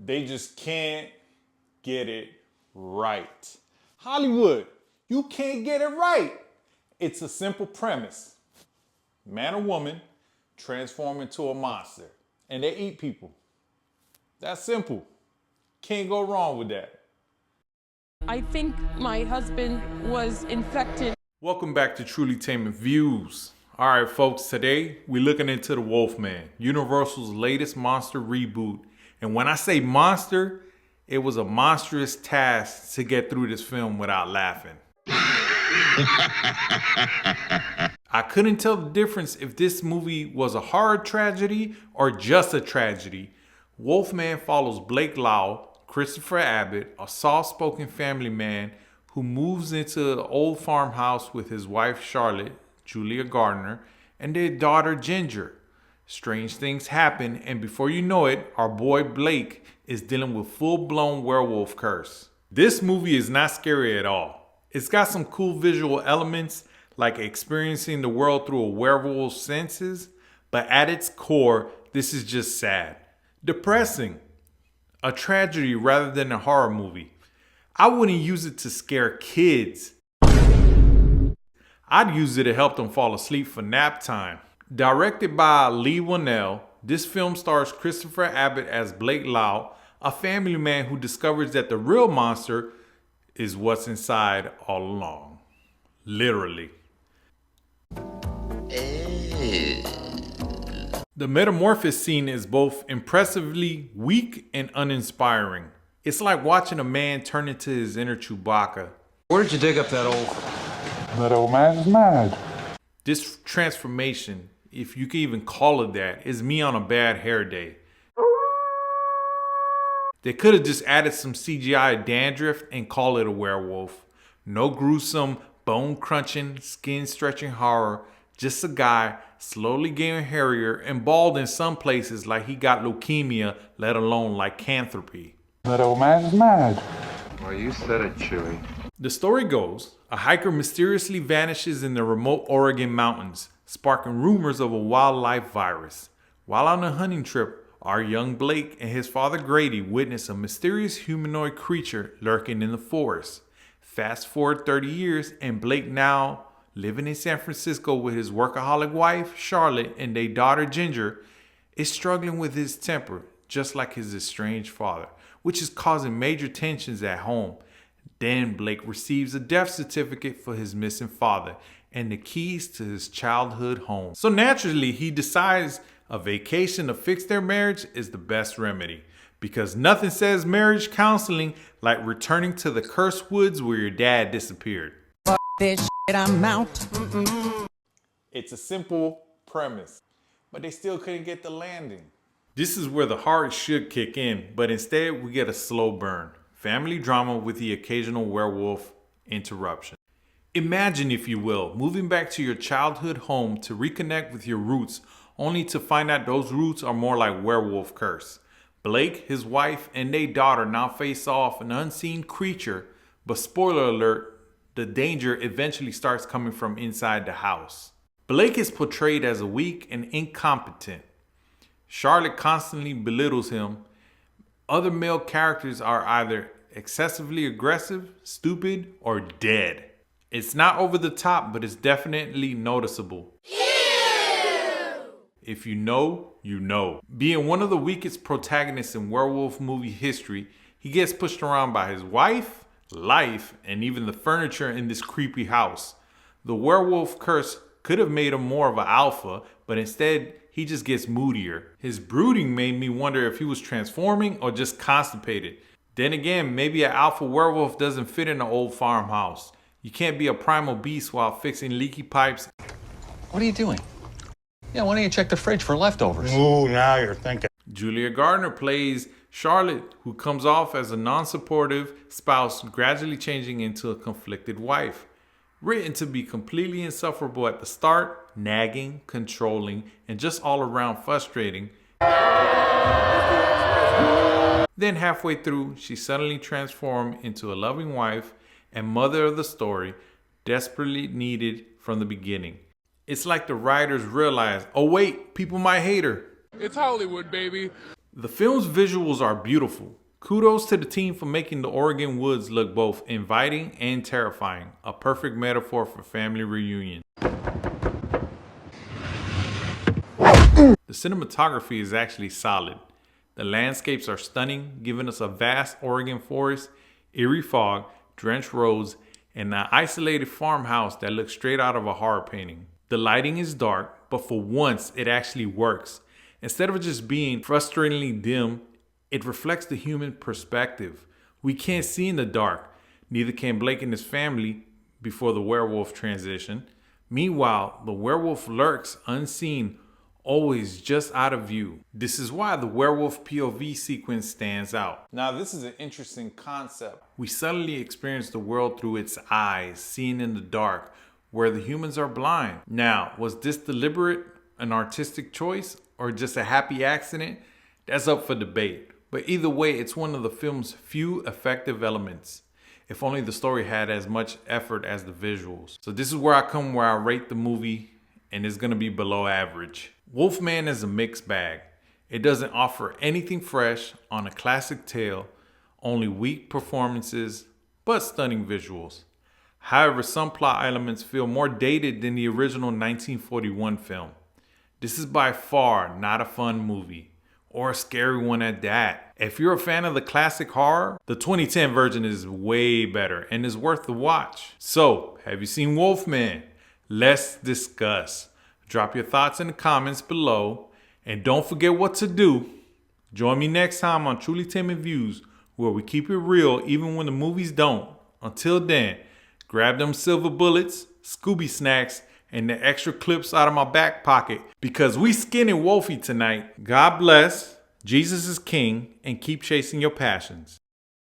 They just can't get it right. Hollywood, you can't get it right. It's a simple premise. Man or woman transform into a monster and they eat people. That's simple. Can't go wrong with that. I think my husband was infected. Welcome back to Truly Taming Views. All right, folks, today we're looking into The Wolfman, Universal's latest monster reboot. And when I say monster, it was a monstrous task to get through this film without laughing. I couldn't tell the difference if this movie was a hard tragedy or just a tragedy. Wolfman follows Blake Lau, Christopher Abbott, a soft-spoken family man who moves into an old farmhouse with his wife Charlotte, Julia Gardner, and their daughter Ginger. Strange things happen, and before you know it, our boy Blake is dealing with full-blown werewolf curse. This movie is not scary at all. It's got some cool visual elements, like experiencing the world through a werewolf's senses, but at its core, this is just sad. Depressing. A tragedy rather than a horror movie. I wouldn't use it to scare kids. I'd use it to help them fall asleep for nap time. Directed by Lee Whannell, this film stars Christopher Abbott as Blake Lau, a family man who discovers that the real monster is what's inside all along. Literally. The metamorphosis scene is both impressively weak and uninspiring. It's like watching a man turn into his inner Chewbacca. Where did you dig up that old... That old man's mad. This transformation, if you can even call it that, is me on a bad hair day. They could have just added some CGI dandruff and call it a werewolf. No gruesome, bone-crunching, skin-stretching horror. Just a guy slowly getting hairier and bald in some places like he got leukemia, let alone lycanthropy. That old man's mad. Well, you said it, Chewie. The story goes, a hiker mysteriously vanishes in the remote Oregon mountains, sparking rumors of a wildlife virus. While on a hunting trip, our young Blake and his father Grady witness a mysterious humanoid creature lurking in the forest. Fast forward 30 years and Blake, now living in San Francisco with his workaholic wife Charlotte and their daughter Ginger, is struggling with his temper, just like his estranged father, which is causing major tensions at home. Then Blake receives a death certificate for his missing father and the keys to his childhood home. So naturally, he decides a vacation to fix their marriage is the best remedy, because nothing says marriage counseling like returning to the cursed woods where your dad disappeared. This shit, I'm out. It's a simple premise, but they still couldn't get the landing. This is where the heart should kick in, but instead we get a slow burn. Family drama with the occasional werewolf interruption. Imagine, if you will, moving back to your childhood home to reconnect with your roots, only to find out those roots are more like werewolf curse. Blake, his wife, and their daughter now face off an unseen creature, but spoiler alert, the danger eventually starts coming from inside the house. Blake is portrayed as weak and incompetent. Charlotte constantly belittles him. Other male characters are either excessively aggressive, stupid, or dead. It's not over the top, but it's definitely noticeable. Ew! If you know, you know. Being one of the weakest protagonists in werewolf movie history, he gets pushed around by his wife, life, and even the furniture in this creepy house. The werewolf curse could have made him more of an alpha, but instead he just gets moodier. His brooding made me wonder if he was transforming or just constipated. Then again, maybe an alpha werewolf doesn't fit in an old farmhouse. You can't be a primal beast while fixing leaky pipes. What are you doing? Yeah, why don't you check the fridge for leftovers? Ooh, now you're thinking. Julia Gardner plays Charlotte, who comes off as a non-supportive spouse, gradually changing into a conflicted wife. Written to be completely insufferable at the start, nagging, controlling, and just all around frustrating. Then halfway through, she suddenly transformed into a loving wife and mother of the story, desperately needed from the beginning. It's like the writers realized, oh wait, people might hate her. It's Hollywood, baby. The film's visuals are beautiful. Kudos to the team for making the Oregon woods look both inviting and terrifying, a perfect metaphor for family reunion. The cinematography is actually solid. The landscapes are stunning, giving us a vast Oregon forest, eerie fog, drenched roads, and an isolated farmhouse that looks straight out of a horror painting. The lighting is dark, but for once it actually works. Instead of just being frustratingly dim, it reflects the human perspective. We can't see in the dark, neither can Blake and his family before the werewolf transition. Meanwhile, the werewolf lurks unseen, always just out of view. This is why the werewolf POV sequence stands out. Now, this is an interesting concept. We suddenly experience the world through its eyes, seen in the dark, where the humans are blind. Now, was this deliberate, an artistic choice, or just a happy accident? That's up for debate. But either way, it's one of the film's few effective elements. If only the story had as much effort as the visuals. So this is where I rate the movie, and it's gonna be below average. Wolfman is a mixed bag. It doesn't offer anything fresh on a classic tale, only weak performances, but stunning visuals. However, some plot elements feel more dated than the original 1941 film. This is by far not a fun movie, or a scary one at that. If you're a fan of the classic horror, the 2010 version is way better and is worth the watch. So, have you seen Wolfman? Let's discuss. Drop your thoughts in the comments below, and don't forget what to do. Join me next time on Truly Timid Views, where we keep it real even when the movies don't. Until then, grab them silver bullets, Scooby snacks, and the extra clips out of my back pocket, because we skinning Wolfie tonight. God bless, Jesus is king, and keep chasing your passions.